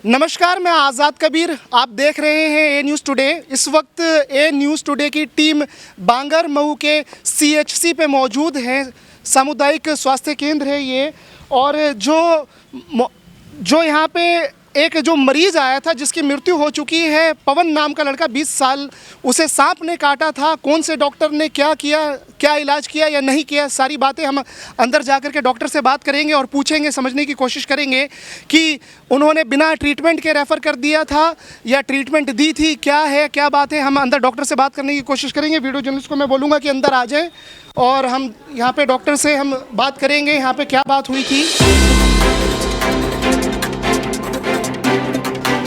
नमस्कार, मैं आज़ाद कबीर। आप देख रहे हैं ए न्यूज़ टुडे। इस वक्त ए न्यूज़ टुडे की टीम बांगर मऊ के सीएचसी पे मौजूद है। सामुदायिक स्वास्थ्य केंद्र है ये। और जो यहाँ पे एक जो मरीज़ आया था जिसकी मृत्यु हो चुकी है, पवन नाम का लड़का, 20 साल, उसे सांप ने काटा था। कौन से डॉक्टर ने क्या किया, क्या इलाज किया या नहीं किया, सारी बातें हम अंदर जाकर के डॉक्टर से बात करेंगे और पूछेंगे, समझने की कोशिश करेंगे कि उन्होंने बिना ट्रीटमेंट के रेफ़र कर दिया था या ट्रीटमेंट दी थी, क्या है क्या बात है। हम अंदर डॉक्टर से बात करने की कोशिश करेंगे। वीडियो जर्नलिस्ट को मैं बोलूँगा कि अंदर आ जाए और हम यहाँ पे डॉक्टर से हम बात करेंगे यहाँ पे क्या बात हुई थी।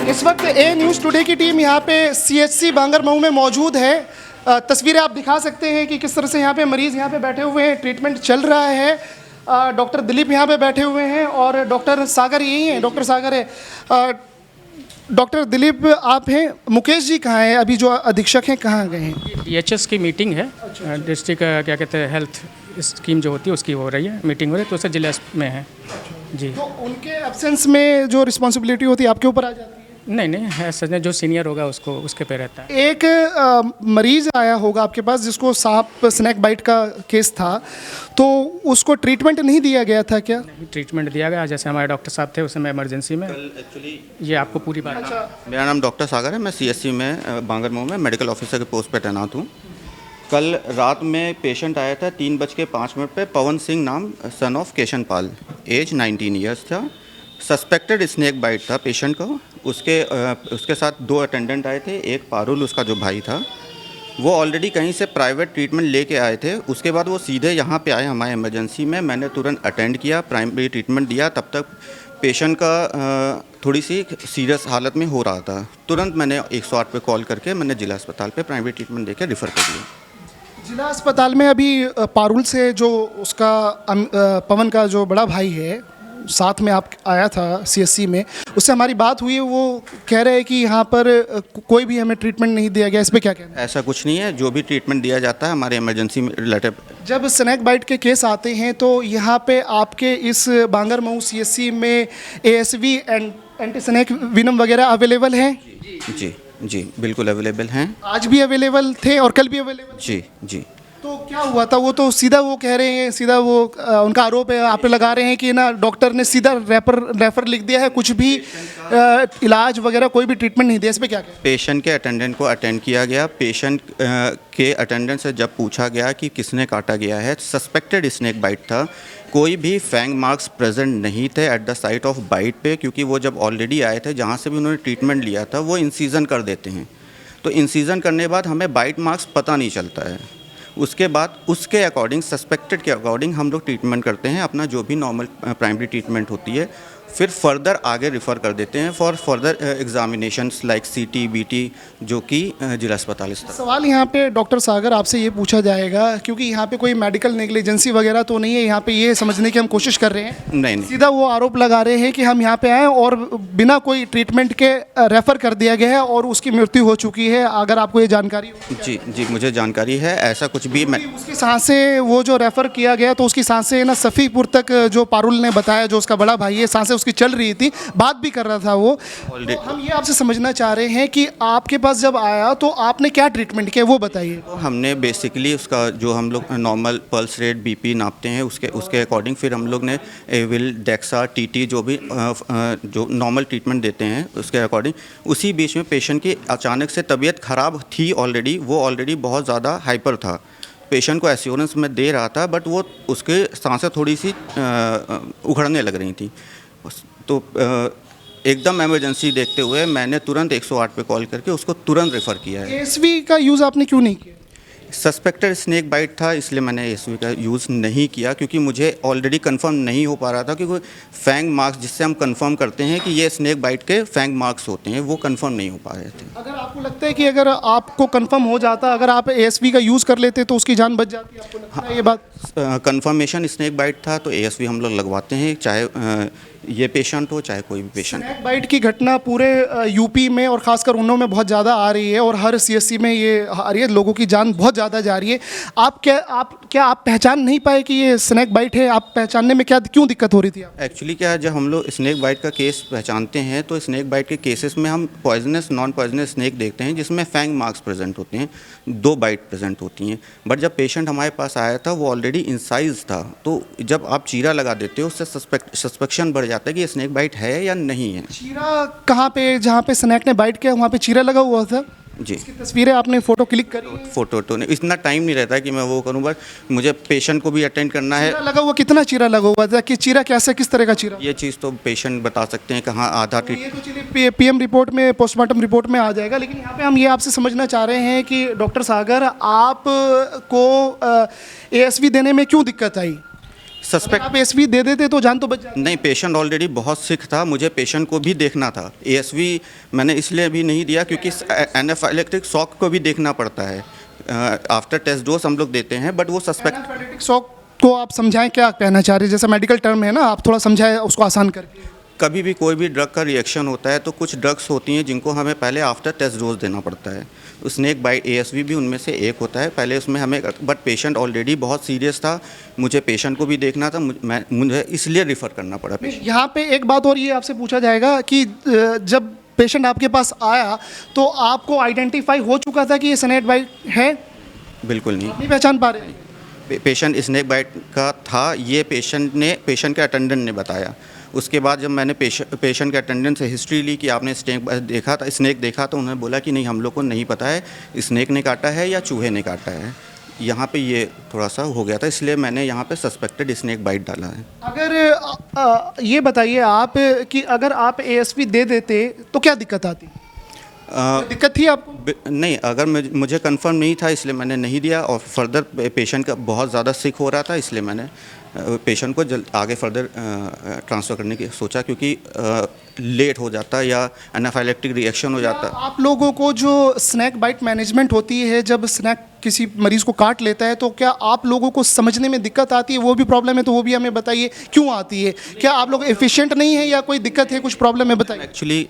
इस वक्त ए न्यूज़ टुडे की टीम यहाँ पे सीएचसी बांगर मऊ में मौजूद है। तस्वीरें आप दिखा सकते हैं कि किस तरह से यहाँ पे मरीज़ यहाँ पे बैठे हुए हैं, ट्रीटमेंट चल रहा है। डॉक्टर दिलीप यहाँ पे बैठे हुए हैं और डॉक्टर सागर यही हैं, डॉक्टर सागर है। डॉक्टर दिलीप आप हैं, मुकेश जी कहाँ हैं, अभी जो अधीक्षक हैं कहाँ गए हैं? डीएचएस की मीटिंग है। डिस्ट्रिक्ट क्या कहते हैं हेल्थ स्कीम जो होती है उसकी हो रही है, मीटिंग हो रही है, तो उससे जिला में है जी। तो उनके एब्सेंस में जो रिस्पॉन्सिबिलिटी होती है आपके ऊपर आ जाती है? नहीं है सच में, जो सीनियर होगा उसको उसके पे रहता है। एक मरीज़ आया होगा आपके पास जिसको सांप स्नैक बाइट का केस था, तो उसको ट्रीटमेंट नहीं दिया गया था क्या? ट्रीटमेंट दिया गया, जैसे हमारे डॉक्टर साहब थे उस समय इमरजेंसी में। एक्चुअली ये आपको पूरी बात। मेरा नाम डॉक्टर सागर है। मैं सीएचसी में बांगर मऊ में मेडिकल ऑफिसर के पोस्ट पे तैनात हूँ। कल रात में पेशेंट आया था 3:05 पे, पवन सिंह नाम, son of Keshan Pal, age 19 years था। सस्पेक्टेड स्नेक बाइट था पेशेंट को। उसके साथ 2 अटेंडेंट आए थे, एक पारुल उसका जो भाई था। वो ऑलरेडी कहीं से प्राइवेट ट्रीटमेंट लेके आए थे। उसके बाद वो सीधे यहाँ पे आए हमारे इमरजेंसी में। मैंने तुरंत अटेंड किया, प्राइमरी ट्रीटमेंट दिया। तब तक पेशेंट का थोड़ी सी सीरियस हालत में हो रहा था। तुरंत मैंने 108 पे कॉल करके मैंने जिला अस्पताल पे प्राइमरी ट्रीटमेंट देके रेफ़र कर दिया। जिला अस्पताल में अभी पारुल से जो उसका पवन का जो बड़ा भाई है साथ में आप आया था सीएचसी में, उससे हमारी बात हुई है। वो कह रहे हैं कि यहाँ पर कोई भी हमें ट्रीटमेंट नहीं दिया गया। इस पे क्या कहना है? ऐसा कुछ नहीं है, जो भी ट्रीटमेंट दिया जाता है हमारे इमरजेंसी में रिलेटेड। जब स्नैक बाइट के केस आते हैं तो यहाँ पे आपके इस बांगर मऊ सीएचसी में एएसवी एंटी स्नैक विनम वगैरह अवेलेबल हैं? जी बिल्कुल अवेलेबल हैं। आज भी अवेलेबल थे और कल भी अवेलेबल? जी। तो क्या हुआ था? वो तो सीधा वो कह रहे हैं, सीधा वो उनका आरोप है, आप पे लगा रहे हैं कि ना डॉक्टर ने सीधा रेफर लिख दिया है, कुछ भी इलाज वगैरह कोई भी ट्रीटमेंट नहीं दिया। इस पे क्या कहते हैं? पेशेंट के अटेंडेंट को अटेंड किया गया। पेशेंट के अटेंडेंट से जब पूछा गया कि किसने काटा गया है, सस्पेक्टेड स्नेक बाइट था। कोई भी फैंग मार्क्स प्रेजेंट नहीं थे at the site of bite पे, क्योंकि वो जब ऑलरेडी आए थे जहाँ से भी उन्होंने ट्रीटमेंट लिया था वो इंसीजन कर देते हैं। तो इंसीजन करने के बाद हमें बाइट मार्क्स पता नहीं चलता है। उसके बाद उसके अकॉर्डिंग, सस्पेक्टेड के अकॉर्डिंग हम लोग ट्रीटमेंट करते हैं, अपना जो भी नॉर्मल प्राइमरी ट्रीटमेंट होती है, फिर फर्दर आगे रिफ़र कर देते हैं फॉर फर्दर एग्जामिनेशंस लाइक सीटी बीटी, जो कि जिला अस्पताल स्तर। सवाल यहाँ पे डॉक्टर सागर आपसे ये पूछा जाएगा, क्योंकि यहाँ पे कोई मेडिकल नेग्लिजेंसी वगैरह तो नहीं है, यहाँ पे ये समझने की हम कोशिश कर रहे हैं। नहीं। सीधा वो आरोप लगा रहे हैं कि हम यहाँ पे आए और बिना कोई ट्रीटमेंट के रेफ़र कर दिया गया है और उसकी मृत्यु हो चुकी है। अगर आपको ये जानकारी हो? जी मुझे जानकारी है। ऐसा कुछ भी उसकी सांसें, वो जो रेफ़र किया गया तो उसकी सांसें ना सफ़ीपुर तक, जो पारुल ने बताया, जो उसका बड़ा भाई है, सांसें उसकी चल रही थी, बात भी कर रहा था वो। तो हम ये आपसे समझना चाह रहे हैं कि आपके पास जब आया तो आपने क्या ट्रीटमेंट किया, वो बताइए। तो हमने बेसिकली उसका जो हम लोग नॉर्मल पल्स रेट बीपी नापते हैं उसके अकॉर्डिंग फिर हम लोग ने एविल, डेक्सा, टीटी जो भी जो नॉर्मल ट्रीटमेंट देते हैं उसके अकॉर्डिंग। उसी बीच में पेशेंट की अचानक से तबीयत ख़राब थी ऑलरेडी, वो ऑलरेडी बहुत ज़्यादा हाइपर था। पेशेंट को एश्योरेंस में दे रहा था बट वो उसके सांसें थोड़ी सी उखड़ने लग रही थी। तो एकदम इमरजेंसी देखते हुए मैंने तुरंत 108 पे कॉल करके उसको तुरंत रेफ़र किया है। एएसवी का यूज़ आपने क्यों नहीं किया? सस्पेक्टेड स्नेक बाइट था इसलिए मैंने एएसवी का यूज़ नहीं किया, क्योंकि मुझे ऑलरेडी कंफर्म नहीं हो पा रहा था, क्योंकि फैंग मार्क्स जिससे हम कंफर्म करते हैं कि ये स्नेक बाइट के फैंग मार्क्स होते हैं, वो कंफर्म नहीं हो पा रहे थे। अगर आपको लगता है कि अगर आपको कंफर्म हो जाता, अगर आप एएसवी का यूज़ कर लेते तो उसकी जान बच जाती, आपको लगता है ये बात? कंफर्मेशन स्नेक बाइट था तो एएसवी हम लोग लगवाते हैं, चाहे ये पेशेंट हो चाहे कोई भी पेशेंट। स्नैक बाइट की घटना पूरे यूपी में और खासकर उन्नों में बहुत ज़्यादा आ रही है और हर सीएससी में ये आ रही है, लोगों की जान बहुत ज़्यादा जा रही है। आप पहचान नहीं पाए कि ये स्नैक बाइट है? आप पहचानने में क्यों दिक्कत हो रही थी आप? एक्चुअली क्या है, जब हम लोग स्नेक बाइट का केस पहचानते हैं तो स्नेक बाइट के केसेस में हम पॉइजनस नॉन पॉइजनस स्नेक देखते हैं जिसमें फैंग मार्क्स प्रेजेंट होते हैं, 2 बाइट प्रेजेंट होती हैं। बट जब पेशेंट हमारे पास आया था वो ऑलरेडी इंसाइज था, तो जब आप चीरा लगा देते हो उससे सस्पेक्शन बढ़ जाता है कि ये स्नेक बाइट है या नहीं है। चीरा कहाँ पे, जहाँ पे स्नैक ने बाइट किया वहाँ पे चीरा लगा हुआ था? जी, इसकी तस्वीरें आपने फ़ोटो क्लिक करी है? फोटो तो नहीं, इतना टाइम नहीं रहता है कि मैं वो करूँ, बट मुझे पेशेंट को भी अटेंड करना है। चीरा लगा हुआ, कितना चीरा लगा हुआ था? कि चीरा कैसे, किस तरह का चीरा? ये चीज़ तो पेशेंट बता सकते हैं, कहाँ आधा तो ये तो चलिए पीएम रिपोर्ट में, पोस्टमार्टम रिपोर्ट में आ जाएगा, लेकिन यहाँ पे हम ये आपसे समझना चाह रहे हैं कि डॉक्टर सागर, आपको एएसवी देने में क्यों दिक्कत आई? सस्पेक्ट आप एएसवी दे देते तो जान तो बच जाती। नहीं, पेशेंट ऑलरेडी बहुत सिक था, मुझे पेशेंट को भी देखना था। एएसवी मैंने इसलिए भी नहीं दिया क्योंकि एनाफाइलेक्टिक शॉक को भी देखना पड़ता है। आफ्टर टेस्ट डोज हम लोग देते हैं, बट वो सस्पेक्ट। एनाफाइलेक्टिक शॉक को आप समझाएं, क्या कहना चाह रहे हैं? जैसा मेडिकल टर्म है ना, आप थोड़ा समझाएं उसको आसान करके। कभी भी कोई भी ड्रग का रिएक्शन होता है तो कुछ ड्रग्स होती हैं जिनको हमें पहले आफ्टर टेस्ट डोज देना पड़ता है। स्नेक बाइट एएसवी भी उनमें से एक होता है, पहले उसमें हमें, बट पेशेंट ऑलरेडी बहुत सीरियस था, मुझे पेशेंट को भी देखना था, मुझे इसलिए रिफ़र करना पड़ा पेशेंट। यहाँ पे एक बात और ये आपसे पूछा जाएगा कि जब पेशेंट आपके पास आया तो आपको आइडेंटिफाई हो चुका था कि ये स्नेक बाइट है? बिल्कुल नहीं, नहीं पहचान पा रहे हैं? पेशेंट स्नेक बाइट का था, ये पेशेंट के अटेंडेंट ने बताया। उसके बाद जब मैंने पेशेंट के अटेंडेंट से हिस्ट्री ली कि आपने स्नेक देखा तो उन्होंने बोला कि नहीं, हम लोग को नहीं पता है स्नेक ने काटा है या चूहे ने काटा है। यहाँ पे ये थोड़ा सा हो गया था, इसलिए मैंने यहाँ पे सस्पेक्टेड स्नेक बाइट डाला है। अगर ये बताइए आप कि अगर आप एएसवी दे देते तो क्या दिक्कत आती? दिक्कत थी आपको? नहीं, अगर मुझे कंफर्म नहीं था इसलिए मैंने नहीं दिया, और फर्दर पेशेंट का बहुत ज़्यादा सिक हो रहा था इसलिए मैंने पेशेंट को आगे फर्दर ट्रांसफ़र करने की सोचा, क्योंकि लेट हो जाता या एनाफाइलेक्टिक रिएक्शन हो जाता। आप लोगों को जो स्नैक बाइट मैनेजमेंट होती है, जब स्नैक किसी मरीज़ को काट लेता है तो क्या आप लोगों को समझने में दिक्कत आती है? वो भी प्रॉब्लम है तो वो भी हमें बताइए, क्यों आती है? क्या आप लोग एफिशिएंट नहीं है या कोई दिक्कत है, कुछ प्रॉब्लम है, बताइए। एक्चुअली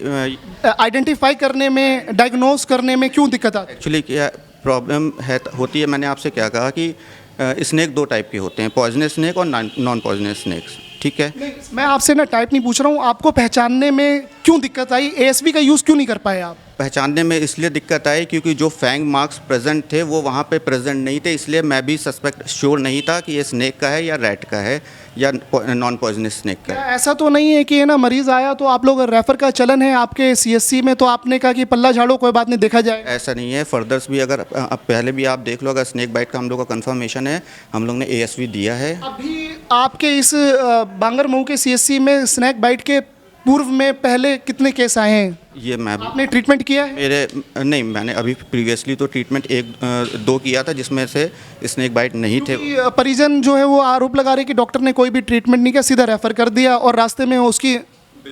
आइडेंटिफाई करने में, डायग्नोज करने में क्यों दिक्कत आती है? एक्चुअली क्या प्रॉब्लम है होती है, मैंने आपसे क्या कहा कि स्नेक 2 टाइप के होते हैं, पॉइजनस स्नेक और नॉन पॉइजनस स्नेक्स, ठीक है? नहीं, मैं आपसे ना टाइप नहीं पूछ रहा हूँ, आपको पहचानने में क्यों दिक्कत आई? एएसवी का यूज़ क्यों नहीं कर पाए आप? पहचानने में इसलिए दिक्कत आई क्योंकि जो फैंग मार्क्स प्रेजेंट थे वो वहाँ पे प्रेजेंट नहीं थे, इसलिए मैं भी श्योर नहीं था कि ये स्नेक का है या रैट का है या नॉन पॉइजनस स्नेक का है। ऐसा तो नहीं है कि है ना, मरीज़ आया तो आप लोग रेफ़र का चलन है आपके सीएससी में, तो आपने कहा कि पल्ला झाड़ो, कोई बात नहीं, देखा जाए? ऐसा नहीं है, फर्दर्स भी अगर अब पहले भी आप देख लो, अगर स्नेक बाइट का हम लोग का कंफर्मेशन है, हम लोग ने एएसवी दिया है। अभी आपके इस बांगर मऊ के सीएससी में स्नैक बाइट के पूर्व में पहले कितने केस आए हैं? ये मैं आपने ट्रीटमेंट किया है? नहीं, मैंने अभी प्रीवियसली तो ट्रीटमेंट 1-2 किया था जिसमें से स्नेक बाइट नहीं थे। क्योंकि परिजन जो है वो आरोप लगा रहे कि डॉक्टर ने कोई भी ट्रीटमेंट नहीं किया, सीधा रेफर कर दिया और रास्ते में उसकी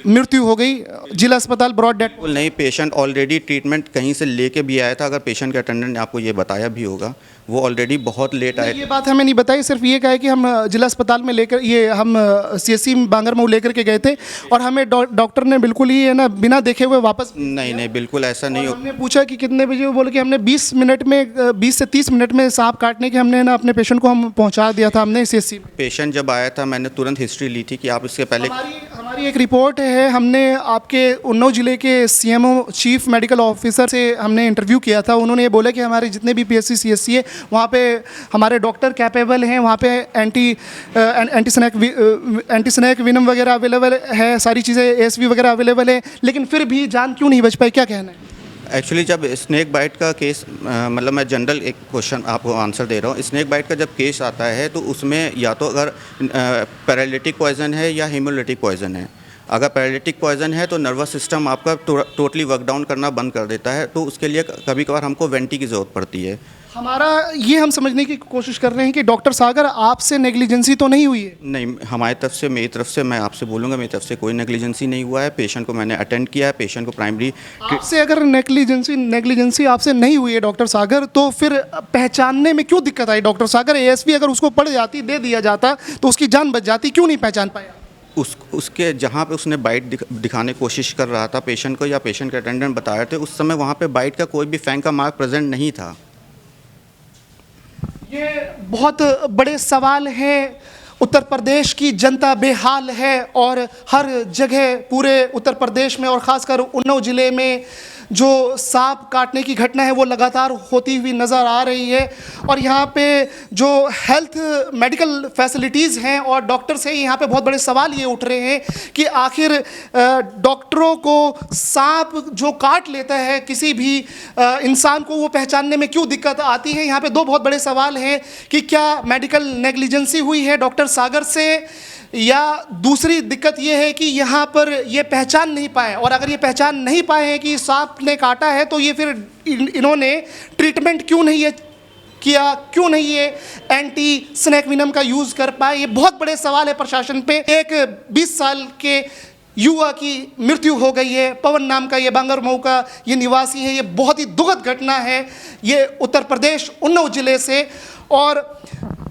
मृत्यु हो गई, जिला अस्पताल ब्रॉड डेथ। नहीं, पेशेंट ऑलरेडी ट्रीटमेंट कहीं से लेके भी आया था, अगर पेशेंट के अटेंडेंट ने आपको ये बताया भी होगा, वो ऑलरेडी बहुत लेट आए। ये बात हमें नहीं बताई, सिर्फ ये कहा कि हम जिला अस्पताल में लेकर, ये हम सीएससी बांगर मऊ लेकर के गए थे और हमें डॉक्टर ने बिल्कुल ही है ना बिना देखे हुए वापस। नहीं, बिल्कुल ऐसा नहीं हो। हमने पूछा कि कितने बजे, वो बोले कि हमने 20 मिनट में, 20 से 30 मिनट में सांप काटने के हमने ना अपने पेशेंट को हम पहुंचा दिया था हमने सीएससी में। पेशेंट जब आया था मैंने तुरंत हिस्ट्री ली थी कि आप इसके पहले। हमारी एक रिपोर्ट है, हमने आपके उन्नाव जिले के सीएमओ चीफ मेडिकल ऑफिसर से हमने इंटरव्यू किया था। उन्होंने ये बोला कि हमारे जितने भी पीएससी सीएससी है वहाँ पे हमारे डॉक्टर कैपेबल हैं, वहाँ पे एंटी स्नैक विनम वगैरह अवेलेबल है, सारी चीज़ें एएसवी वगैरह अवेलेबल है, लेकिन फिर भी जान क्यों नहीं बच पाई, क्या कहना है? एक्चुअली जब स्नेक बाइट का केस, मतलब मैं जनरल एक क्वेश्चन आपको आंसर दे रहा हूँ, स्नेक बाइट का जब केस आता है तो उसमें या तो अगर पैरालिटिक पॉइजन है या हीमोलिटिक पॉइजन है। अगर पैरालिटिक पॉइजन है तो नर्वस सिस्टम आपका टोटली वर्क डाउन करना बंद कर देता है, तो उसके लिए कभी कभार हमको वेंटी की ज़रूरत पड़ती है। हमारा ये हम समझने की कोशिश कर रहे हैं कि डॉक्टर सागर आपसे नेग्लिजेंसी तो नहीं हुई है? नहीं, हमारी तरफ से, मेरी तरफ से, मैं आपसे बोलूँगा, मेरी तरफ से कोई नेग्लिजेंसी नहीं हुआ है। पेशेंट को मैंने अटेंड किया है, पेशेंट को प्राइमरी आपसे अगर नेग्लिजेंसी आपसे नहीं हुई है डॉक्टर सागर, तो फिर पहचानने में क्यों दिक्कत आई? डॉक्टर सागर एएसवी अगर उसको पड़ जाती, दे दिया जाता तो उसकी जान बच जाती, क्यों नहीं पहचान पाया? उसके जहाँ पे उसने बाइट दिखाने की कोशिश कर रहा था पेशेंट को, या पेशेंट के अटेंडेंट बता रहे थे, उस समय वहाँ पे बाइट का कोई भी फैंग का मार्क प्रेजेंट नहीं था। ये बहुत बड़े सवाल हैं। उत्तर प्रदेश की जनता बेहाल है और हर जगह पूरे उत्तर प्रदेश में और ख़ासकर उन्नाव ज़िले में जो सांप काटने की घटना है वो लगातार होती हुई नज़र आ रही है। और यहाँ पे जो हेल्थ मेडिकल फैसिलिटीज़ हैं और डॉक्टर्स हैं, यहाँ पे बहुत बड़े सवाल ये उठ रहे हैं कि आखिर डॉक्टरों को सांप जो काट लेता है किसी भी इंसान को, वो पहचानने में क्यों दिक्कत आती है? यहाँ पे दो बहुत बड़े सवाल हैं कि क्या मेडिकल नेग्लिजेंसी हुई है डॉक्टर सागर से, या दूसरी दिक्कत ये है कि यहाँ पर ये पहचान नहीं पाए, और अगर ये पहचान नहीं पाए हैं कि सांप ने काटा है तो ये फिर इन्होंने ट्रीटमेंट क्यों नहीं है किया, क्यों नहीं ये एंटी स्नेक विनम का यूज़ कर पाए? ये बहुत बड़े सवाल है प्रशासन पे। एक 20 साल के युवा की मृत्यु हो गई है। पवन नाम का ये बांगर मऊ का ये निवासी है। ये बहुत ही दुखद घटना है, ये उत्तर प्रदेश उन्नाव ज़िले से। और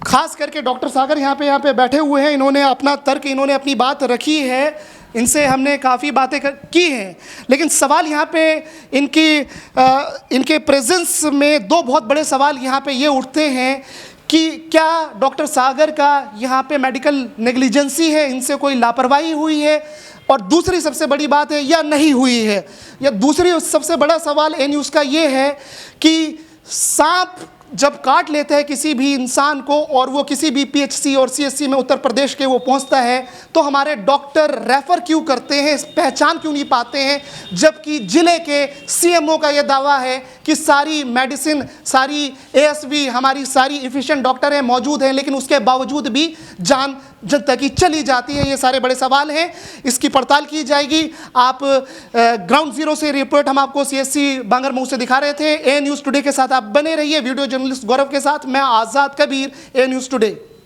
ख़ास करके डॉक्टर सागर यहाँ पे बैठे हुए हैं, इन्होंने अपना तर्क, इन्होंने अपनी बात रखी है, इनसे हमने काफ़ी बातें की हैं। लेकिन सवाल यहाँ पे इनके प्रेजेंस में दो बहुत बड़े सवाल यहाँ पे ये उठते हैं कि क्या डॉक्टर सागर का यहाँ पे मेडिकल नेग्लिजेंसी है, इनसे कोई लापरवाही हुई है, और दूसरी सबसे बड़ी बात है या नहीं हुई है। या दूसरी सबसे बड़ा सवाल ए न्यूज़ का ये है कि सांप जब काट लेता है किसी भी इंसान को और वो किसी भी पीएचसी और सीएचसी में उत्तर प्रदेश के वो पहुंचता है, तो हमारे डॉक्टर रेफ़र क्यों करते हैं, पहचान क्यों नहीं पाते हैं? जबकि ज़िले के सीएमओ का ये दावा है कि सारी मेडिसिन, सारी एएसवी, हमारी सारी एफिशिएंट डॉक्टर हैं, मौजूद हैं, लेकिन उसके बावजूद भी जान जनता की चली जाती है। ये सारे बड़े सवाल हैं, इसकी पड़ताल की जाएगी। आप ग्राउंड जीरो से रिपोर्ट हम आपको सीएससी बांगर मऊ से दिखा रहे थे। ए न्यूज़ टुडे के साथ आप बने रहिए। वीडियो जर्नलिस्ट गौरव के साथ मैं आज़ाद कबीर, ए न्यूज़ टुडे।